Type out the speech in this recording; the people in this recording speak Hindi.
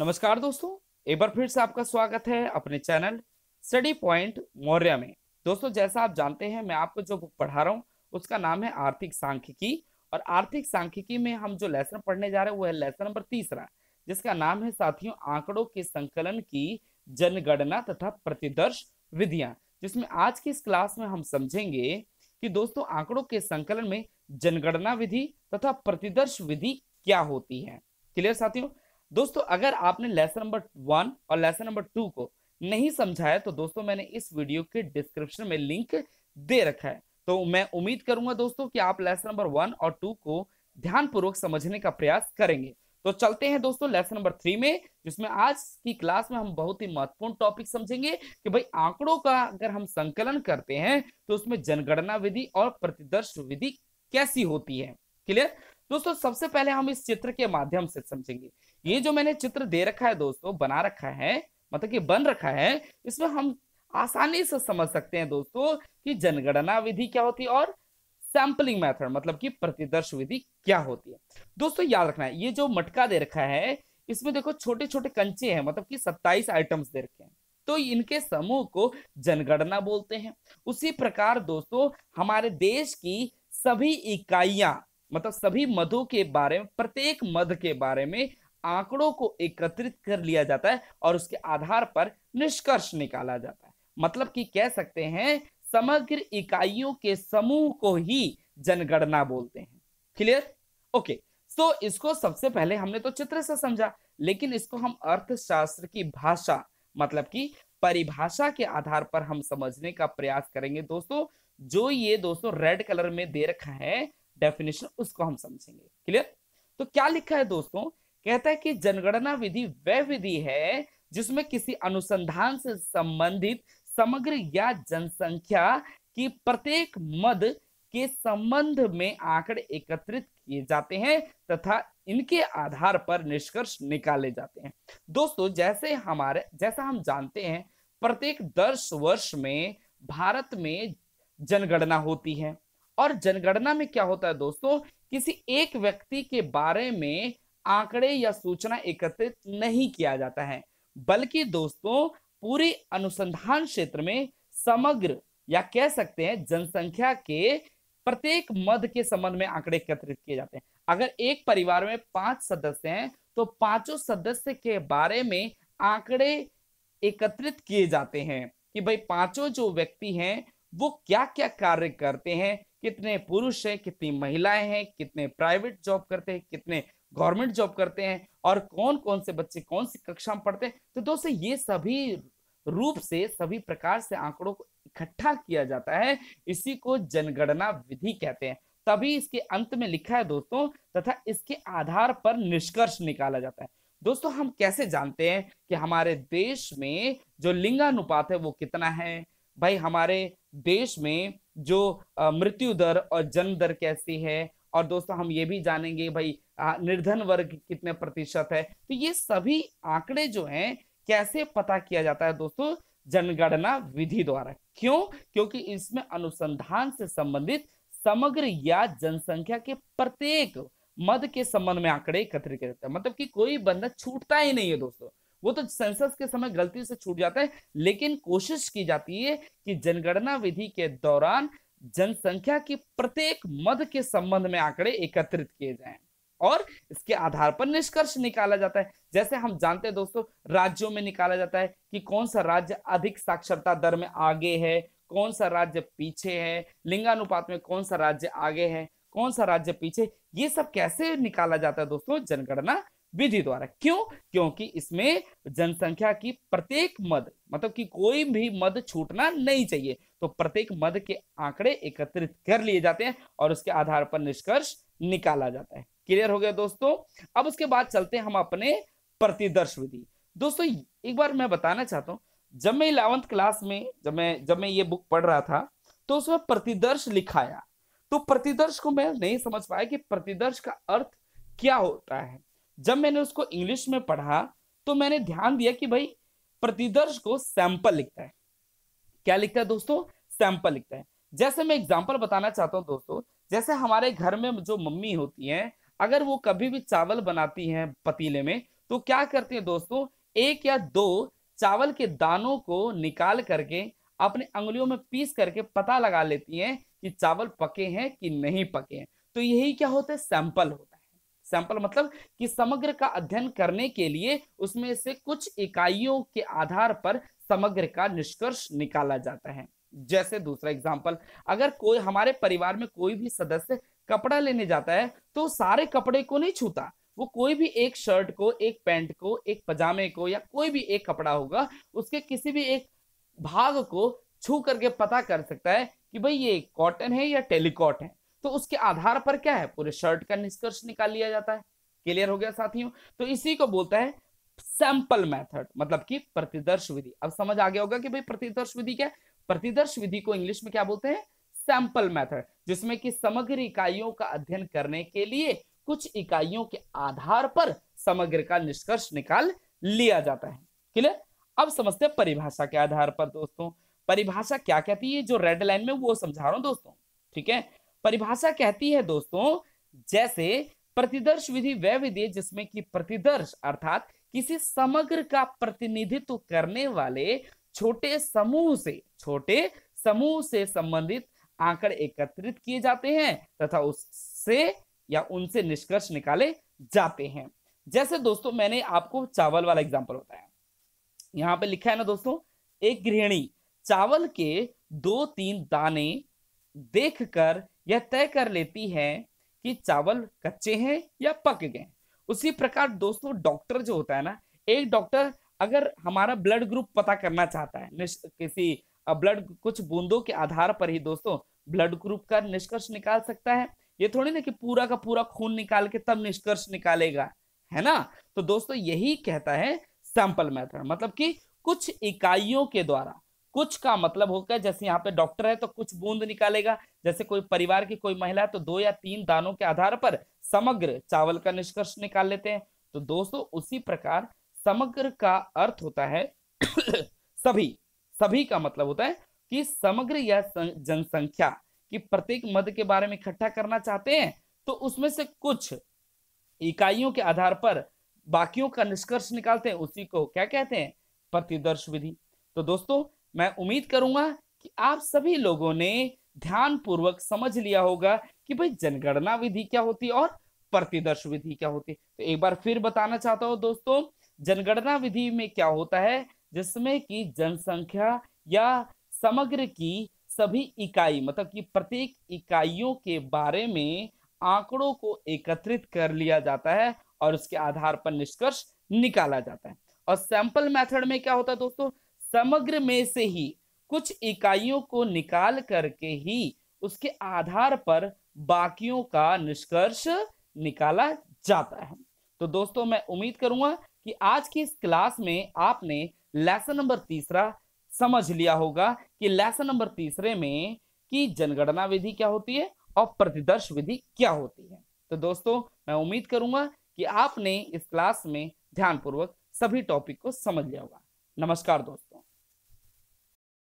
नमस्कार दोस्तों, एक बार फिर से आपका स्वागत है अपने चैनल स्टडी पॉइंट मौर्य में। दोस्तों, जैसा आप जानते हैं, मैं आपको जो बुक पढ़ा रहा हूँ उसका नाम है आर्थिक सांख्यिकी। और आर्थिक सांख्यिकी में हम जो लेसन पढ़ने जा रहे हैं वो है लेसन नंबर 3, जिसका नाम है साथियों आंकड़ों के संकलन की जनगणना तथा प्रतिदर्श विधियां। जिसमें आज की इस क्लास में हम समझेंगे कि दोस्तों आंकड़ों के संकलन में जनगणना विधि तथा प्रतिदर्श विधि क्या होती है। क्लियर साथियों? दोस्तों, अगर आपने लेसन नंबर 1 और लेसन नंबर 2 को नहीं समझा है तो दोस्तों मैंने इस वीडियो के डिस्क्रिप्शन में लिंक दे रखा है। तो मैं उम्मीद करूंगा दोस्तों कि आप लेसन नंबर 1 और 2 को ध्यानपूर्वक समझने का प्रयास करेंगे। तो चलते हैं दोस्तों लेसन नंबर 3 में, जिसमें आज की क्लास में हम बहुत ही महत्वपूर्ण टॉपिक समझेंगे कि भाई आंकड़ों का अगर हम संकलन करते हैं तो उसमें जनगणना विधि और प्रतिदर्श विधि कैसी होती है। क्लियर? दोस्तों, सबसे पहले हम इस चित्र के माध्यम से समझेंगे। ये जो मैंने चित्र दे रखा है दोस्तों, बना रखा है, मतलब कि बन रखा है, इसमें हम आसानी से समझ सकते हैं दोस्तों कि जनगणना विधि क्या होती है और सैंपलिंग मेथड मतलब कि प्रतिदर्श विधि क्या होती है। दोस्तों याद रखना है, ये जो मटका दे रखा है इसमें देखो छोटे छोटे कंचे हैं, मतलब कि 27 आइटम्स दे रखे हैं, तो इनके समूह को जनगणना बोलते हैं। उसी प्रकार दोस्तों हमारे देश की सभी इकाइयां, मतलब सभी मदों के बारे में, प्रत्येक मद के बारे में आंकड़ों को एकत्रित कर लिया जाता है और उसके आधार पर निष्कर्ष निकाला जाता है। मतलब कि कह सकते हैं समग्र इकाइयों के समूह को ही जनगणना बोलते हैं। क्लियर? ओके। तो इसको सबसे पहले हमने तो चित्र से समझा, लेकिन इसको हम अर्थशास्त्र की भाषा मतलब कि परिभाषा के आधार पर हम समझने का प्रयास करेंगे दोस्तों। जो ये दोस्तों रेड कलर में दे रखा है डेफिनेशन, उसको हम समझेंगे। क्लियर? तो क्या लिखा है दोस्तों? कहता है कि जनगणना विधि वह विधि है जिसमें किसी अनुसंधान से संबंधित समग्र या जनसंख्या की प्रत्येक मद के संबंध में आंकड़े एकत्रित किए जाते हैं तथा इनके आधार पर निष्कर्ष निकाले जाते हैं। दोस्तों जैसा हम जानते हैं, प्रत्येक 10 वर्ष में भारत में जनगणना होती है। और जनगणना में क्या होता है दोस्तों, किसी एक व्यक्ति के बारे में आंकड़े या सूचना एकत्रित नहीं किया जाता है, बल्कि दोस्तों पूरी अनुसंधान क्षेत्र में समग्र या कह सकते हैं जनसंख्या के प्रत्येक मद के संबंध में आंकड़े एकत्रित किए जाते हैं। अगर एक परिवार में 5 सदस्य हैं तो पांचों सदस्य के बारे में आंकड़े एकत्रित किए जाते हैं कि भाई पांचों जो व्यक्ति हैं वो क्या क्या कार्य करते हैं, कितने पुरुष हैं, कितनी महिलाएं हैं, कितने प्राइवेट जॉब करते हैं, कितने गवर्नमेंट जॉब करते हैं, और कौन कौन से बच्चे कौन सी कक्षा में पढ़ते हैं। तो दोस्तों ये सभी रूप से, सभी प्रकार से आंकड़ों को इकट्ठा किया जाता है, इसी को जनगणना विधि कहते हैं। तभी इसके अंत में लिखा है दोस्तों, तथा इसके आधार पर निष्कर्ष निकाला जाता है। दोस्तों हम कैसे जानते हैं कि हमारे देश में जो लिंगानुपात है वो कितना है? भाई हमारे देश में जो मृत्यु दर और जन्म दर कैसी है, और दोस्तों हम ये भी जानेंगे भाई निर्धन वर्ग कितने प्रतिशत है। तो ये सभी आंकड़े जो हैं कैसे पता किया जाता है दोस्तों? जनगणना विधि द्वारा। क्यों? क्योंकि इसमें अनुसंधान से संबंधित समग्र या जनसंख्या के प्रत्येक मद के संबंध में आंकड़े एकत्रित किए जाते हैं। मतलब कि कोई बंदा छूटता ही नहीं है दोस्तों। वो तो सेंसस के समय गलती से छूट जाता है, लेकिन कोशिश की जाती है कि जनगणना विधि के दौरान जनसंख्या की प्रत्येक मद के संबंध में आंकड़े एकत्रित किए जाएं और इसके आधार पर निष्कर्ष निकाला जाता है। जैसे हम जानते हैं दोस्तों, राज्यों में निकाला जाता है कि कौन सा राज्य अधिक साक्षरता दर में आगे है, कौन सा राज्य पीछे है, लिंगानुपात में कौन सा राज्य आगे है, कौन सा राज्य पीछे। ये सब कैसे निकाला जाता है दोस्तों? जनगणना विधि द्वारा। क्यों? क्योंकि इसमें जनसंख्या की प्रत्येक मद, मतलब कि कोई भी मद छूटना नहीं चाहिए, तो प्रत्येक मद के आंकड़े एकत्रित कर लिए जाते हैं और उसके आधार पर निष्कर्ष निकाला जाता है। क्लियर हो गया दोस्तों? अब उसके बाद चलते हैं हम अपने प्रतिदर्श विधि। दोस्तों एक बार मैं बताना चाहता हूं, जब मैं 11th क्लास में जब मैं ये बुक पढ़ रहा था तो उसमें प्रतिदर्श लिखाया, तो प्रतिदर्श को मैं नहीं समझ पाया कि प्रतिदर्श का अर्थ क्या होता है। जब मैंने उसको इंग्लिश में पढ़ा तो मैंने ध्यान दिया कि भाई प्रतिदर्श को सैंपल लिखता है। क्या लिखता है दोस्तों? सैंपल लिखता है। जैसे मैं एग्जांपल बताना चाहता हूं दोस्तों, जैसे हमारे घर में जो मम्मी होती हैं, अगर वो कभी भी चावल बनाती हैं पतीले में, तो क्या करती है दोस्तों, एक या दो चावल के दानों को निकाल करके अपने अंगुलियों में पीस करके पता लगा लेती हैं कि चावल पके हैं कि नहीं पके हैं। तो यही क्या होता है, सैंपल होता है। सैंपल मतलब कि समग्र का अध्ययन करने के लिए उसमें से कुछ इकाइयों के आधार पर समग्र का निष्कर्ष निकाला जाता है। जैसे दूसरा एग्जांपल, अगर कोई हमारे परिवार में कोई भी सदस्य कपड़ा लेने जाता है तो सारे कपड़े को नहीं छूता, वो कोई भी एक शर्ट को, एक पैंट को, एक पजामे को, या कोई भी एक कपड़ा होगा उसके किसी भी एक भाग को छू करके पता कर सकता है कि भाई ये कॉटन है या टेलीकॉट है। तो उसके आधार पर क्या है, पूरे शर्ट का निष्कर्ष निकाल लिया जाता है। क्लियर हो गया साथियों? तो इसी को बोलता है सैंपल मेथड, मतलब कि प्रतिदर्श विधि। अब समझ आ गया होगा कि भाई प्रतिदर्श विधि क्या है। प्रतिदर्श विधि को इंग्लिश में क्या बोलते हैं, सैंपल मेथड, जिसमें कि समग्र इकाइयों का अध्ययन करने के लिए कुछ इकाइयों के आधार पर समग्र का निष्कर्ष निकाल लिया जाता है। क्लियर? अब समझते हैं परिभाषा के आधार पर दोस्तों। परिभाषा क्या कहती है, जो रेड लाइन में वो समझा रहा हूं दोस्तों। ठीक है, परिभाषा कहती है दोस्तों, जैसे प्रतिदर्श विधि वह विधि जिसमें कि प्रतिदर्श अर्थात किसी समग्र का प्रतिनिधित्व करने वाले छोटे समूह से संबंधित आंकड़े एकत्रित किए जाते हैं तथा उससे या उनसे निष्कर्ष निकाले जाते हैं। जैसे दोस्तों मैंने आपको चावल वाला एग्जांपल बताया, यहां पे लिखा है ना दोस्तों, एक गृहिणी चावल के 2-3 दाने देखकर यह तय कर लेती है कि चावल कच्चे हैं या पक गए। उसी प्रकार दोस्तों डॉक्टर जो होता है ना, एक डॉक्टर अगर हमारा ब्लड ग्रुप पता करना चाहता है, किसी ब्लड कुछ बूंदों के आधार पर ही दोस्तों ब्लड ग्रुप का निष्कर्ष निकाल सकता है। ये थोड़ी ना कि पूरा का पूरा खून निकाल के तब निष्कर्ष निकालेगा, है ना। तो दोस्तों यही कहता है सैंपल मेथड, मतलब कि कुछ इकाइयों के द्वारा, कुछ का मतलब होगा जैसे यहाँ पे डॉक्टर है तो कुछ बूंद निकालेगा, जैसे कोई परिवार की कोई महिला है तो 2 या 3 दानों के आधार पर समग्र चावल का निष्कर्ष निकाल लेते हैं। तो दोस्तों उसी प्रकार समग्र का अर्थ होता है सभी का मतलब होता है कि समग्र या जनसंख्या की प्रत्येक मद के बारे में इकट्ठा करना चाहते हैं तो उसमें से कुछ इकाइयों के आधार पर बाकियों का निष्कर्ष निकालते हैं, उसी को क्या कहते हैं, प्रतिदर्श विधि। तो दोस्तों मैं उम्मीद करूंगा कि आप सभी लोगों ने ध्यान पूर्वक समझ लिया होगा कि भाई जनगणना विधि क्या होती है और प्रतिदर्श विधि क्या होती है। तो एक बार फिर बताना चाहता हूं दोस्तों, जनगणना विधि में क्या होता है, जिसमें कि जनसंख्या या समग्र की सभी इकाई मतलब कि प्रत्येक इकाइयों के बारे में आंकड़ों को एकत्रित कर लिया जाता है और उसके आधार पर निष्कर्ष निकाला जाता है। और सैंपल मेथड में क्या होता है दोस्तों, समग्र में से ही कुछ इकाइयों को निकाल करके ही उसके आधार पर बाकियों का निष्कर्ष निकाला जाता है। तो दोस्तों मैं उम्मीद करूंगा कि आज की इस क्लास में आपने लेसन नंबर 3 समझ लिया होगा कि लेसन नंबर 3 में कि जनगणना विधि क्या होती है और प्रतिदर्श विधि क्या होती है। तो दोस्तों मैं उम्मीद करूंगा कि आपने इस क्लास में ध्यानपूर्वक सभी टॉपिक को समझ लिया होगा। नमस्कार दोस्तों।